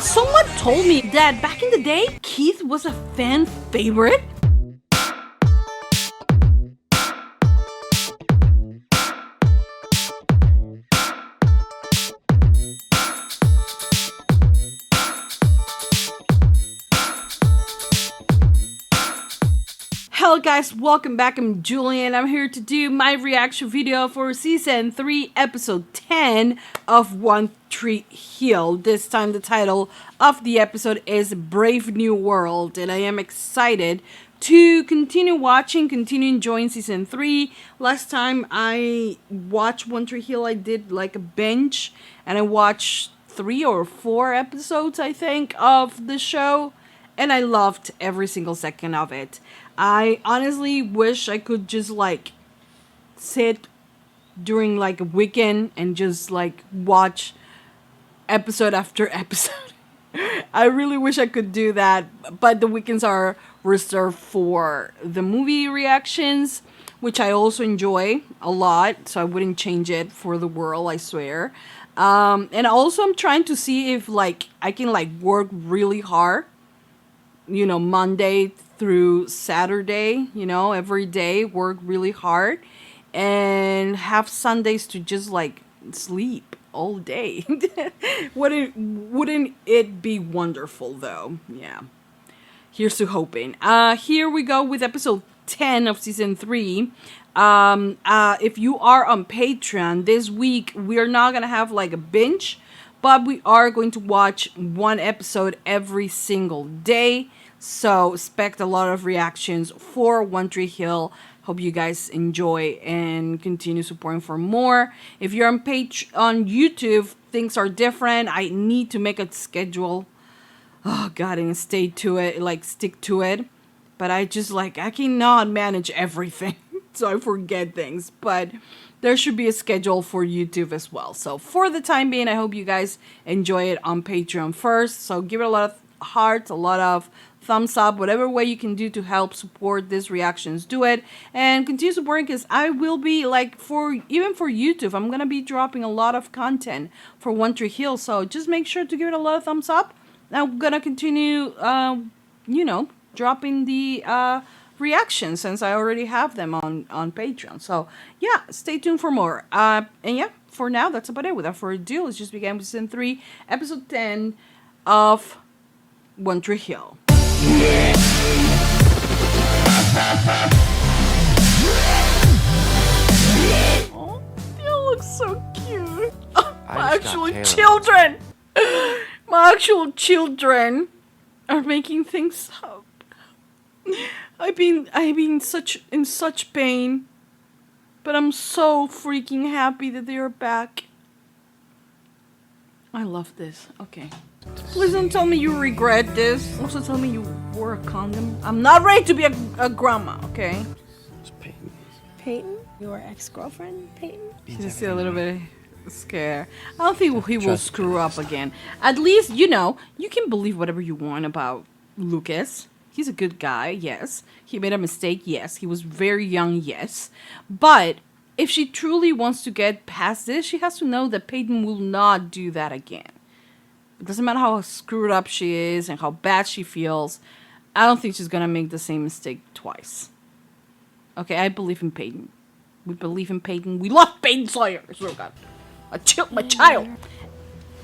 Someone told me that back in the day, Keith was a fan favorite. Hello guys, welcome back. I'm Julie and I'm here to do my reaction video for season 3 episode 10 of One Tree Hill. This time the title of the episode is Brave New World, and I am excited to continue watching, continue enjoying season 3. Last time I watched One Tree Hill, I did like a binge and I watched 3 or 4 episodes, I think, of the show, and I loved every single second of it. I honestly wish I could just like sit during like a weekend and just like watch episode after episode. I really wish I could do that, but the weekends are reserved for the movie reactions, which I also enjoy a lot, so I wouldn't change it for the world, I swear. And also I'm trying to see if like I can like work really hard, you know, Monday through Saturday, you know, every day work really hard and have Sundays to just like sleep all day. Wouldn't it be wonderful though? Yeah. Here's to hoping. Here we go with episode 10 of season 3. If you are on Patreon this week, we're not gonna have like a binge, but we are going to watch one episode every single day. So expect a lot of reactions for One Tree Hill. Hope you guys enjoy and continue supporting for more. If you're on YouTube, things are different. I need to make a schedule. Oh God, and stick to it. But I cannot manage everything. So I forget things. But there should be a schedule for YouTube as well. So for the time being, I hope you guys enjoy it on Patreon first. So give it a lot of hearts, a lot of thumbs up, whatever way you can do to help support these reactions, do it. And continue supporting, because I will be like, even for YouTube, I'm gonna be dropping a lot of content for One Tree Hill. So just make sure to give it a lot of thumbs up. I'm gonna continue you know, dropping the reactions, since I already have them on Patreon. So yeah, stay tuned for more. And yeah, for now that's about it. Without further ado, let's just begin with season 3 episode 10 of One Tree Hill. Oh, you look so cute. My actual children. My actual children are making things up. I've been in such pain, but I'm so freaking happy that they are back. I love this. Okay. Please don't tell me you regret this. Also tell me you wore a condom. I'm not ready to be a grandma, okay? It's Peyton. Peyton? Your ex-girlfriend, Peyton? She's still a little bit scared. I don't think he will screw up again. At least, you know, you can believe whatever you want about Lucas. He's a good guy, yes. He made a mistake, yes. He was very young, yes. But if she truly wants to get past this, she has to know that Peyton will not do that again. It doesn't matter how screwed up she is and how bad she feels. I don't think she's gonna make the same mistake twice. Okay, I believe in Peyton. We believe in Peyton. We love Peyton Sawyer. I swear to God. My child.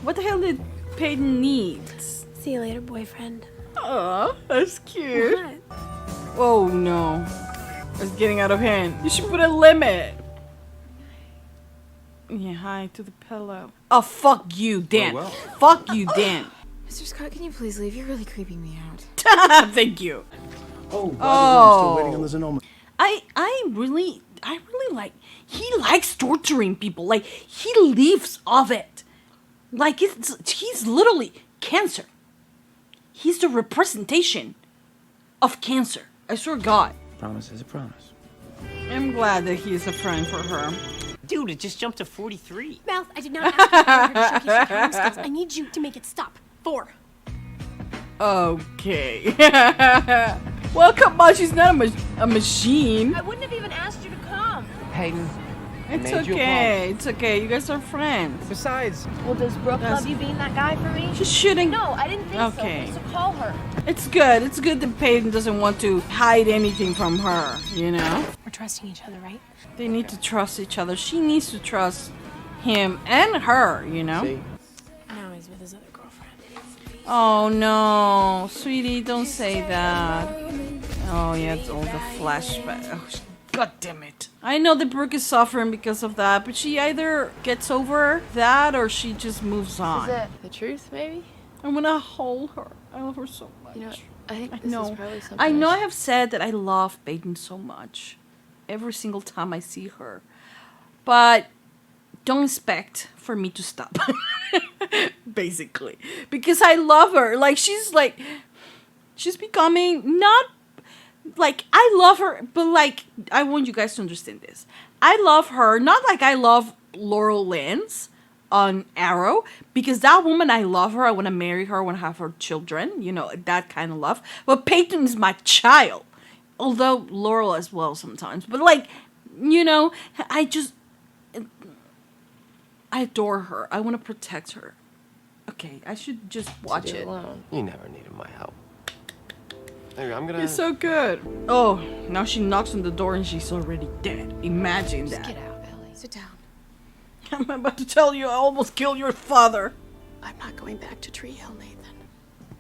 What the hell did Peyton need? See you later, boyfriend. Oh, that's cute. What? Oh no. It's getting out of hand. You should put a limit. Yeah, hi to the pillow. Oh, fuck you, Dan. Oh, well. Fuck you, Dan. Mr. Scott, can you please leave? You're really creeping me out. Thank you. Oh, by the way, I'm still waiting on the Xenoma. I really like, he likes torturing people. Like, he lives off it. Like, he's literally cancer. He's the representation of cancer. I swear to God. Promise is a promise. I'm glad that he's a friend for her. Dude, it just jumped to 43. Mouth, I did not ask you for her to showcase your clown skills. I need you to make it stop. 4. Okay. Well, come on, she's not a machine. I wouldn't have even asked you to come. Peyton, It's made you a okay. It's okay. You guys are friends. Besides, Well, does Brooke That's- love you being that guy for me? She's shooting. No, I didn't think Okay. so. So call her. It's good. It's good that Peyton doesn't want to hide anything from her, you know? We're trusting each other, right? They need to trust each other. She needs to trust him and her, you know? see, Now he's with his other girlfriend. Oh no, sweetie, don't say that. Oh yeah, it's all the flashback. Oh, God damn it. I know that Brooke is suffering because of that, but she either gets over that or she just moves on. Is it the truth, maybe? I'm gonna hold her. I love her so much. You know, I think I this know. is probably something. I know I have said that I love Peyton so much every single time I see her, but don't expect for me to stop. Basically, because I love her. She's becoming not like I love her, but like I want you guys to understand this. I love her not like I love Laurel Lance on Arrow, because that woman, I love her. I want to marry her. I want to have her children. You know, that kind of love. But Peyton is my child, although Laurel as well sometimes. But like, you know, I adore her. I want to protect her. Okay, I should just watch it. Alone. you never needed my help. Anyway, I'm gonna. It's so good. Oh, now she knocks on the door and she's already dead. Imagine that. Get out, Ellie. Sit down. I'm about to tell you I almost killed your father. I'm not going back to Tree Hill, Nathan.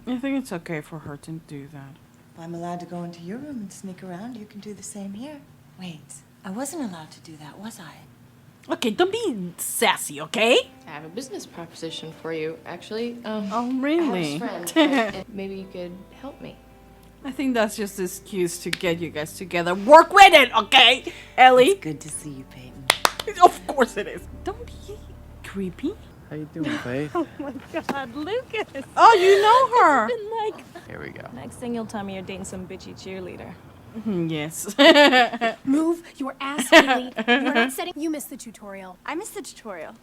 I think it's okay for her to do that. If I'm allowed to go into your room and sneak around, you can do the same here. Wait, I wasn't allowed to do that, was I? Okay, don't be sassy, okay? I have a business proposition for you, actually. Oh, really? I have a friend, and maybe you could help me. I think that's just an excuse to get you guys together. Work with it, okay, Ellie? Good to see you, Peyton. Of course it is. Don't be creepy. How you doing, Faith? God, Lucas. Oh, you know her. Like, Here we go. next thing you'll tell me you're dating some bitchy cheerleader. Yes. Move your ass, Haley. We're not setting. You missed the tutorial. I missed the tutorial.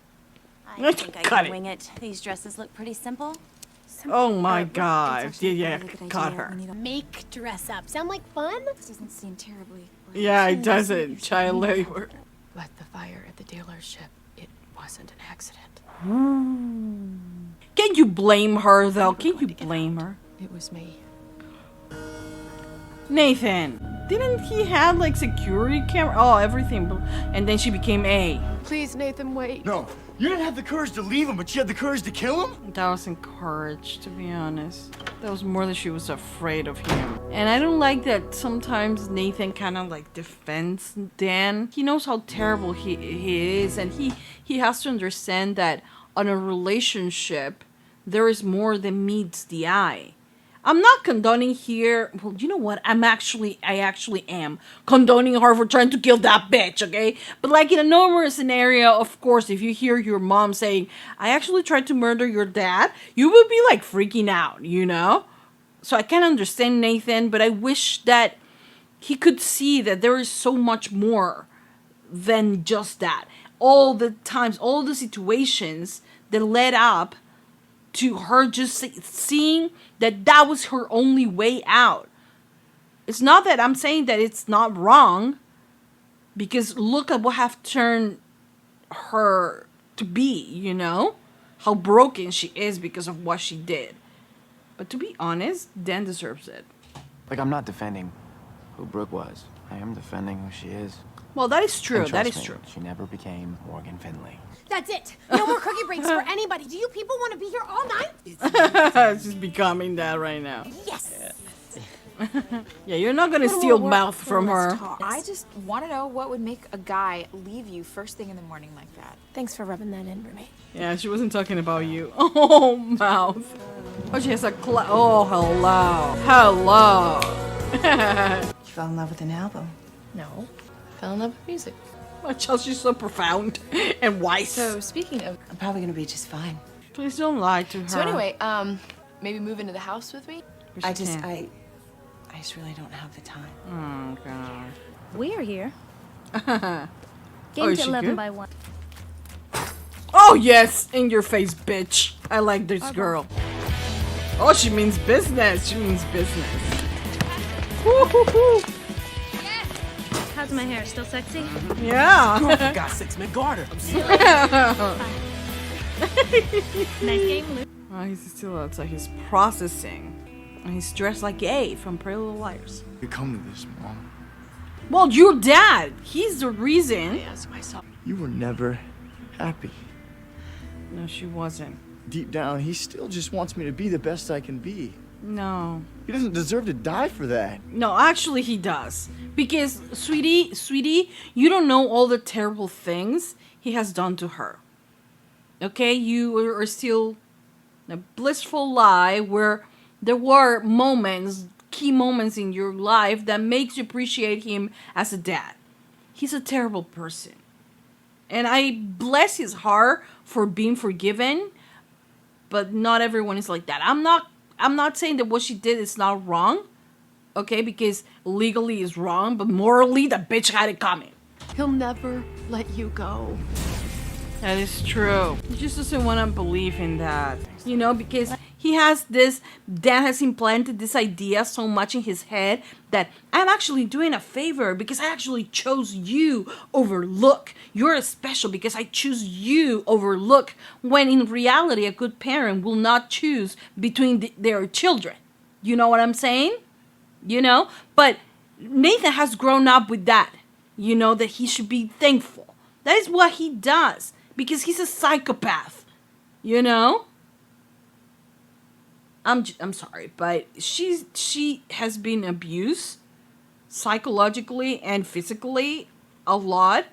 I Let's think I cut can it. wing it. These dresses look pretty simple. Oh my It's God. actually a Yeah, really good got idea. her. We need a- Make dress up. Sound like fun? This doesn't seem terribly. Yeah, it doesn't. Child labor. But the fire at the dealership, it wasn't an accident. Can you blame her though? Can you blame her? It was me. Nathan, didn't he have like security camera? Oh, everything. And then she became A. Please, Nathan, wait. No, you didn't have the courage to leave him, but you had the courage to kill him? That wasn't courage, to be honest. That was more that she was afraid of him. And I don't like that sometimes Nathan kind of like defends Dan. He knows how terrible he is, and he has to understand that on a relationship, there is more than meets the eye. I'm not condoning here. Well, you know what? I actually am condoning her for trying to kill that bitch, okay? But like in a normal scenario, of course, if you hear your mom saying, I actually tried to murder your dad, you would be like freaking out, you know? So I can understand Nathan, but I wish that he could see that there is so much more than just that. All the times, all the situations that led up to her just seeing that was her only way out. It's not that I'm saying that it's not wrong, because look at what have turned her to be, you know? How broken she is because of what she did. But to be honest, Dan deserves it. Like, I'm not defending who Brooke was. I am defending who she is. Well, that is true. And That trust is me, true. She never became Morgan Finley. That's it. No more cookie breaks for anybody. Do you people want to be here all night? She's becoming that right now. Yes. Yeah, you're not gonna steal mouth from her. I just want to know what would make a guy leave you first thing in the morning like that. Thanks for rubbing that in for me. Yeah, she wasn't talking about you. Oh, mouth. Oh, she has a oh, hello. Hello. You fell in love with an album. No. I fell in love with music. Watch how she's so profound and wise. So, speaking of... I'm probably gonna be just fine. Please don't lie to her. So anyway, maybe move into the house with me? I just really don't have the time. Oh, God. We're here. Oh, Game is to she 11 good? by 1. Oh, yes. In your face, bitch. I like this girl. Oh, she means business. She means business. Woo-hoo-hoo. Have How's my hair? Still sexy? Yeah. Got 6 men guard her. Nice game, Luke. Oh, he's still outside. He's processing. And he's dressed like A from Pretty Little Liars. You come to this, Mom. Well, your dad. He's the reason. I ask myself, You were never happy. No, she wasn't. Deep down, he still just wants me to be the best I can be. No. He doesn't deserve to die for that. No, actually he does. Because, sweetie, you don't know all the terrible things he has done to her. Okay? You are still in a blissful lie where there were moments, key moments in your life that makes you appreciate him as a dad. He's a terrible person. And I bless his heart for being forgiven, but not everyone is like that. I'm not saying that what she did is not wrong, okay? Because legally is wrong, but morally the bitch had it coming. he'll never let you go. That is true. He just doesn't want to believe in that, you know, because he has this, dad has implanted this idea so much in his head that I'm actually doing a favor because I actually chose you over Look. You're special because I choose you over Look, when in reality a good parent will not choose between their children. You know what I'm saying? You know? But Nathan has grown up with that, you know, that he should be thankful. That is what he does. Because he's a psychopath, you know? I'm sorry, but she has been abused psychologically and physically a lot.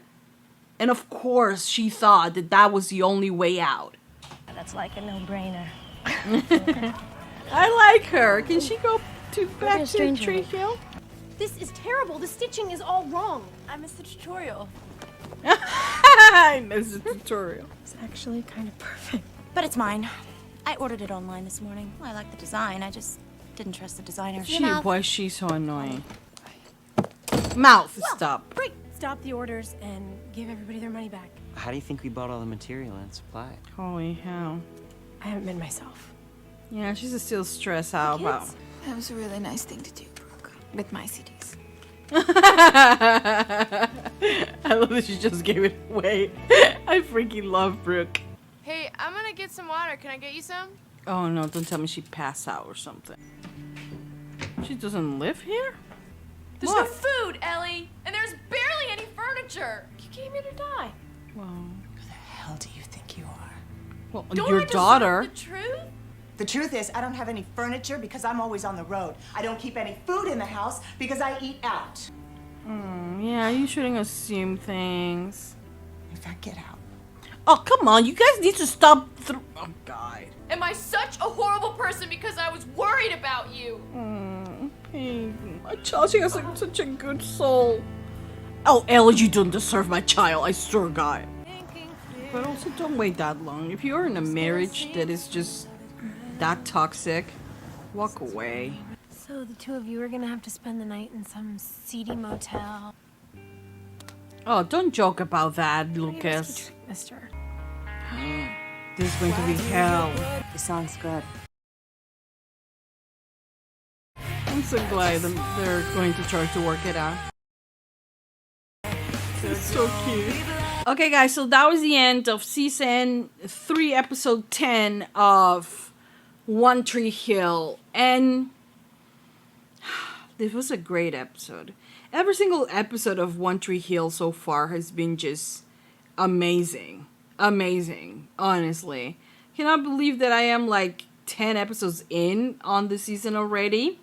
And of course, she thought that that was the only way out. That's like a no-brainer. I like her. Can she go back to stranger. Tree Hill? This is terrible. The stitching is all wrong. I missed the tutorial. I missed the tutorial. It's actually kind of perfect. But it's mine. I ordered it online this morning. Well, I like the design. I just didn't trust the designer. Why is she so annoying? Mouth, stop. Great. Stop the orders and give everybody their money back. How do you think we bought all the material and supply? Holy hell. I haven't been myself. Yeah, she's still stressed out about. That was a really nice thing to do, Brooke. With my CDs. I love that she just gave it away. I freaking love Brooke. Hey, I'm gonna get some water. Can I get you some? Oh no, don't tell me she passed out or something. She doesn't live here? There's What? no food, Ellie, and there's barely any furniture. You came here to die. Well, Who the hell do you think you are? well Don't your I deserve daughter. the truth? The truth is, I don't have any furniture because I'm always on the road. I don't keep any food in the house because I eat out. Yeah, you shouldn't assume things. In fact, get out. Oh, come on. You guys need to stop. Oh, God. Am I such a horrible person because I was worried about you? My child, she has like, such a good soul. Oh, Ellie, you don't deserve my child. I swear, God. But also, don't wait that long. If you're in a marriage that is just that toxic, walk away. So the two of you are gonna have to spend the night in some seedy motel. Oh, don't joke about that, How do you Lucas. treat Mister. This is going to be hell. The song's good. I'm so glad they're going to try to work it out. It's so cute. Okay, guys, so that was the end of season 3, episode 10 of One Tree Hill. And this was a great episode. Every single episode of One Tree Hill so far has been just amazing. Amazing, honestly. Cannot believe that I am like 10 episodes in on the season already.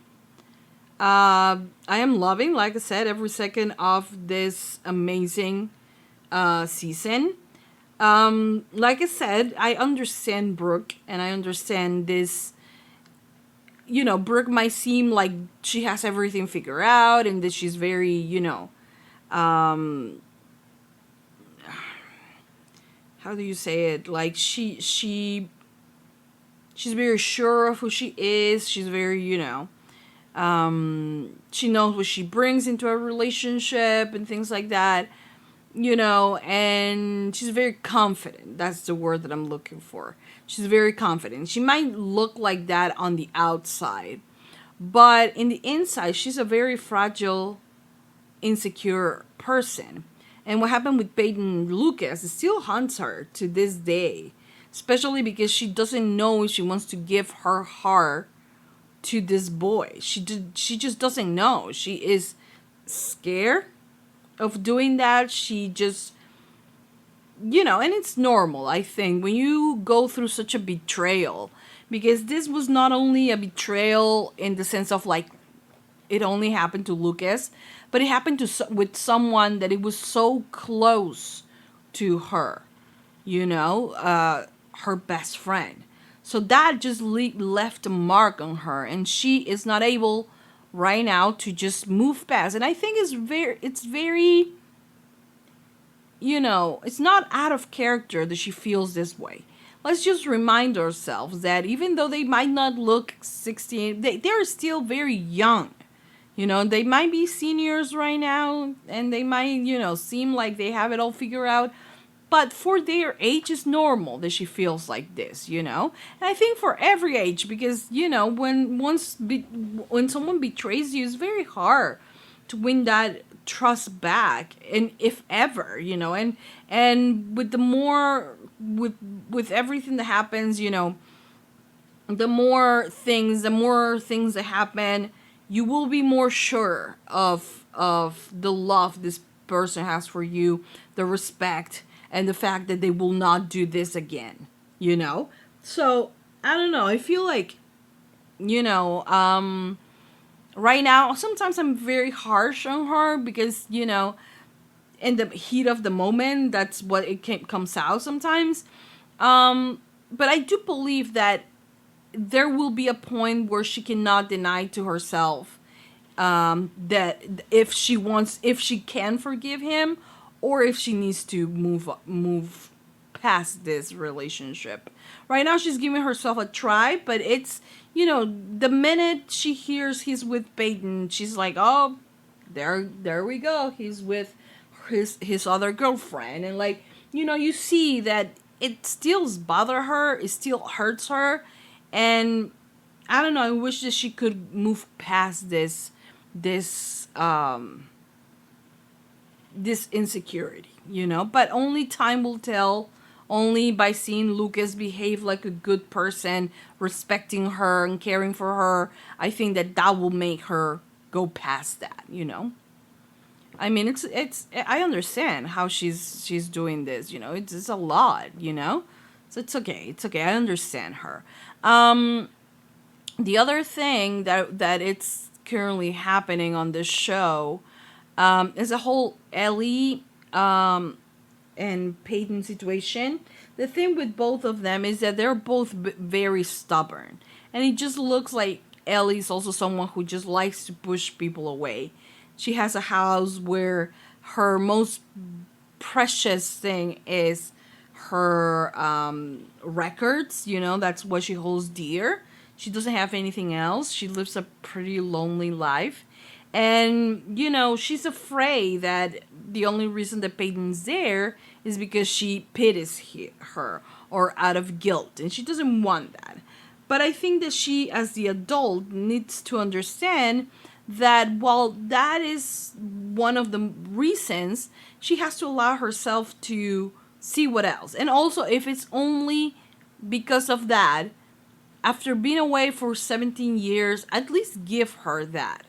I am loving, like I said, every second of this amazing season. Like I said, I understand Brooke, and I understand this. You know, Brooke might seem like she has everything figured out, and that she's very, you know, how do you say it? Like she's very sure of who she is. She's very, you know, she knows what she brings into a relationship and things like that, you know, and she's very confident. That's the word that I'm looking for. She's very confident. She might look like that on the outside, but in the inside, she's a very fragile insecure person. And what happened with Peyton Lucas still haunts her to this day, especially because she doesn't know if she wants to give her heart to this boy. She just doesn't know. She is scared of doing that. She just, and it's normal, I think, when you go through such a betrayal, because this was not only a betrayal in the sense of like it only happened to Lucas, but it happened with someone that it was so close to her, her best friend. So that just left a mark on her, and she is not able right now to just move past. And I think it's very, it's not out of character that she feels this way. Let's just remind ourselves that even though they might not look 16, they're still very young. They might be seniors right now, and they might, seem like they have it all figured out. But for their age, it's normal that she feels like this, And I think for every age, because, when someone betrays you, it's very hard to win that trust back, and if ever, and with the more, with everything that happens, the more things that happen, you will be more sure of the love this person has for you, the respect, and the fact that they will not do this again, So, I don't know. I feel like, right now, sometimes I'm very harsh on her because, in the heat of the moment, that's what comes out sometimes. But I do believe that there will be a point where she cannot deny to herself that if she can forgive him, or if she needs to move past this relationship. Right now, she's giving herself a try, but it's, the minute she hears he's with Peyton, she's like, oh, there we go. He's with his other girlfriend. And like, you see that it still bothers her. It still hurts her. And I don't know. I wish that she could move past this insecurity, but only time will tell. Only by seeing Lucas behave like a good person, respecting her and caring for her, I think that will make her go past that, I mean, it's I understand how she's doing this, it's a lot, so it's okay, I understand her. The other thing that it's currently happening on this show is a whole Ellie and Peyton situation. The thing with both of them is that they're both very stubborn, and it just looks like Ellie's also someone who just likes to push people away. She has a house where her most precious thing is her records, that's what she holds dear. She doesn't have anything else. She lives a pretty lonely life. And, she's afraid that the only reason that Peyton's there is because she pities her or out of guilt. And she doesn't want that. But I think that she, as the adult, needs to understand that while that is one of the reasons, she has to allow herself to see what else. And also, if it's only because of that, after being away for 17 years, at least give her that.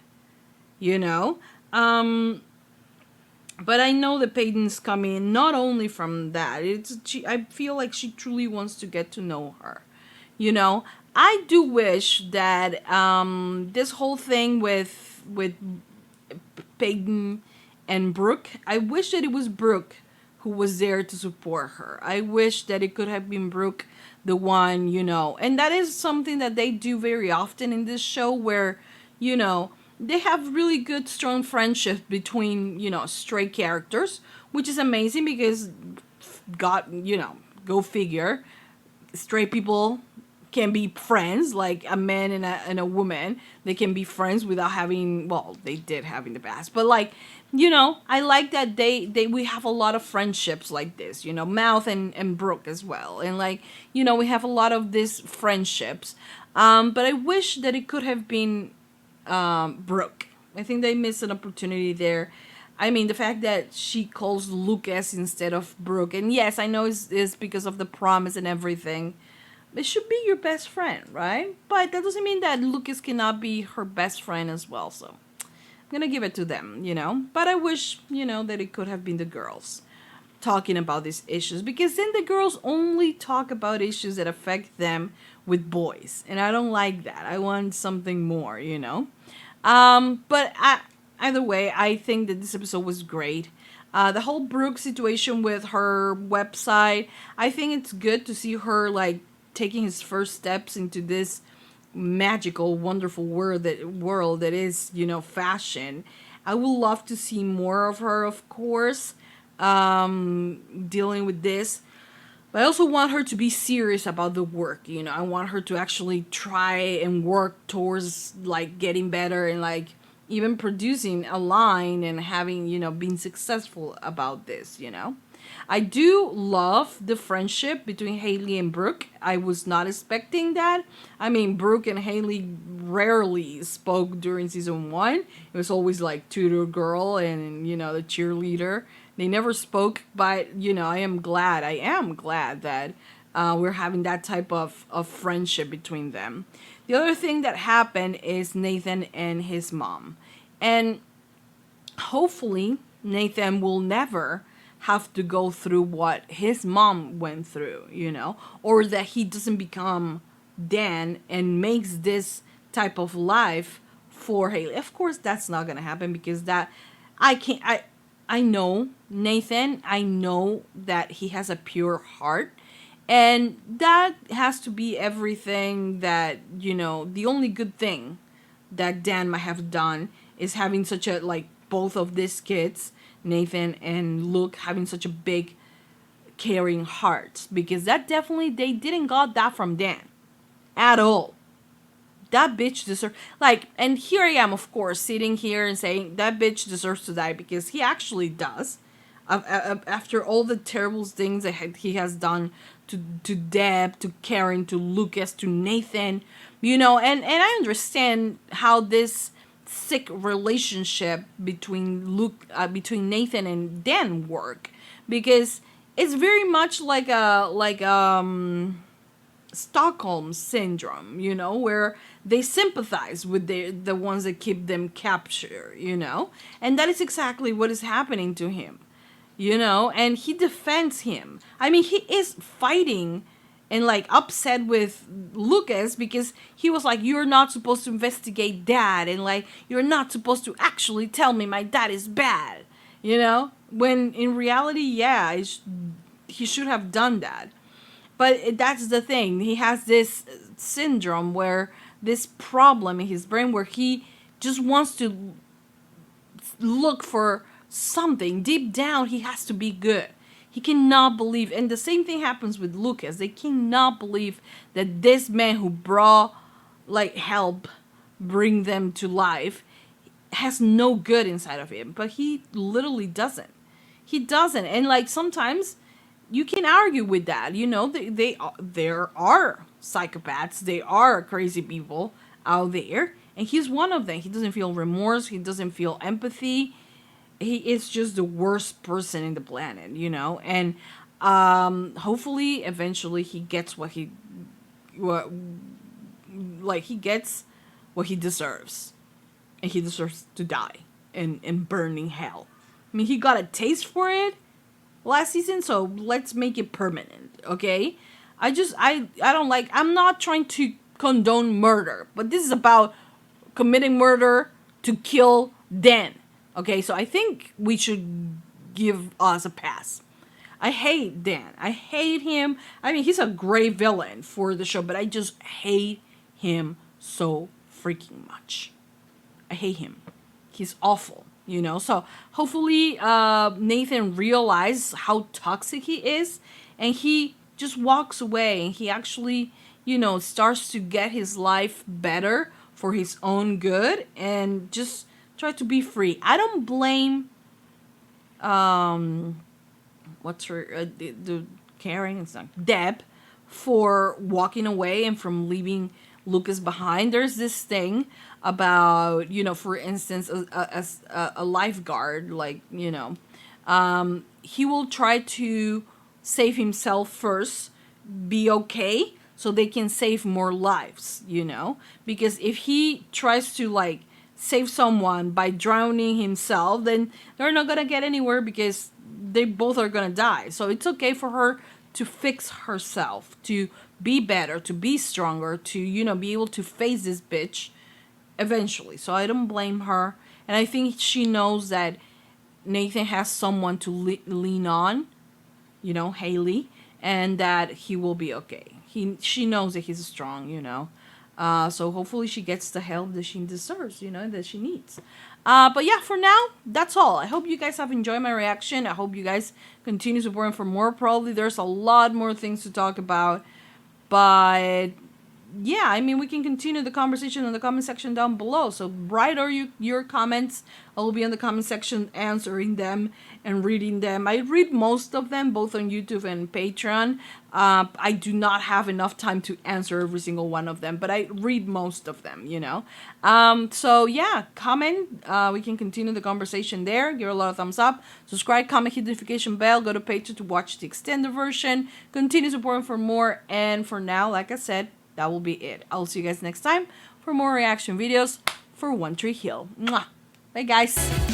But I know that Peyton's coming not only from that. I feel like she truly wants to get to know her. I do wish that this whole thing with Peyton and Brooke, I wish that it was Brooke who was there to support her. I wish that it could have been Brooke, the one, and that is something that they do very often in this show, where, they have really good, strong friendships between, straight characters, which is amazing because, God, go figure, straight people can be friends, like a man and a woman. They can be friends without having, well, they did have in the past, but like, I like that we have a lot of friendships like this, Mouth and Brooke as well. And like, we have a lot of these friendships. But I wish that it could have been Brooke. I think they missed an opportunity there. I mean, the fact that she calls Lucas instead of Brooke, and yes, I know it's because of the promise and everything. It should be your best friend, right? But that doesn't mean that Lucas cannot be her best friend as well. So I'm gonna give it to them, you know. But I wish, you know, that it could have been the girls talking about these issues, because then the girls only talk about issues that affect them with boys, and I don't like that. I want something more, you know. Either way, I think that this episode was great. The whole Brooke situation with her website, I think it's good to see her like taking his first steps into this magical, wonderful world that is, you know, fashion. I would love to see more of her, of course, dealing with this. But I also want her to be serious about the work, you know. I want her to actually try and work towards like getting better and like even producing a line and having, you know, being successful about this, you know. I do love the friendship between Haley and Brooke. I was not expecting that. I mean, Brooke and Haley rarely spoke during season 1. It was always like tutor girl and, you know, the cheerleader. They never spoke, but, you know, I am glad that we're having that type of friendship between them. The other thing that happened is Nathan and his mom. And hopefully Nathan will never have to go through what his mom went through, you know, or that he doesn't become Dan and makes this type of life for Haley. Of course, that's not going to happen, because I know Nathan, I know that he has a pure heart, and that has to be everything that, you know, the only good thing that Dan might have done is having such a, like, both of these kids, Nathan and Luke, having such a big caring heart, because that definitely, they didn't got that from Dan at all. That bitch deserves, like, and here I am, of course, sitting here and saying that bitch deserves to die, because he actually does. After all the terrible things that he has done to Deb, to Karen, to Lucas, to Nathan, you know, and I understand how this sick relationship between between Nathan and Dan work, because it's very much like Stockholm syndrome, you know, where they sympathize with the ones that keep them captured, you know, and that is exactly what is happening to him, you know, and he defends him. I mean, he is fighting and like upset with Lucas because he was like, you're not supposed to investigate Dad, and like, you're not supposed to actually tell me my dad is bad, you know, when in reality, yeah, he should have done that. But that's the thing. He has this syndrome, where this problem in his brain, where he just wants to look for something. Deep down, he has to be good. He cannot believe. And the same thing happens with Lucas. They cannot believe that this man who brought, like, help bring them to life has no good inside of him. But he literally doesn't. He doesn't. And, like, sometimes you can argue with that, you know, there are psychopaths, they are crazy people out there, and he's one of them. He doesn't feel remorse, he doesn't feel empathy, he is just the worst person in the planet, you know, and hopefully, eventually, he gets he gets what he deserves, and he deserves to die in burning hell. I mean, he got a taste for it last season, so let's make it permanent, okay? I don't like, I'm not trying to condone murder, but this is about committing murder to kill Dan, okay? So I think we should give us a pass. I hate Dan. I hate him. I mean, he's a great villain for the show, but I just hate him so freaking much. I hate him. He's awful. You know, so hopefully Nathan realizes how toxic he is, and he just walks away, and he actually, you know, starts to get his life better for his own good, and just try to be free. I don't blame what's her the Karen, it's not Deb, for walking away and from leaving Luke is behind. There's this thing about, you know, for instance, a lifeguard, like, you know, he will try to save himself first, be okay, so they can save more lives, you know, because if he tries to like save someone by drowning himself, then they're not gonna get anywhere because they both are gonna die. So it's okay for her to fix herself, to be better, to be stronger, to, you know, be able to face this bitch eventually. So I don't blame her, and I think she knows that Nathan has someone to lean on, you know, Haley, and that he will be okay. She knows that he's strong, you know. So hopefully she gets the help that she deserves, you know, that she needs. But yeah, for now, that's all. I hope you guys have enjoyed my reaction. I hope you guys continue supporting for more. Probably there's a lot more things to talk about. But yeah, I mean, we can continue the conversation in the comment section down below. So write your comments. I will be in the comment section answering them and reading them. I read most of them, both on YouTube and Patreon. I do not have enough time to answer every single one of them, but I read most of them, you know. So yeah, comment. We can continue the conversation there. Give it a lot of thumbs up. Subscribe, comment, hit the notification bell. Go to Patreon to watch the extended version. Continue supporting for more. And for now, like I said, that will be it. I'll see you guys next time for more reaction videos for One Tree Hill. Mwah. Bye, guys.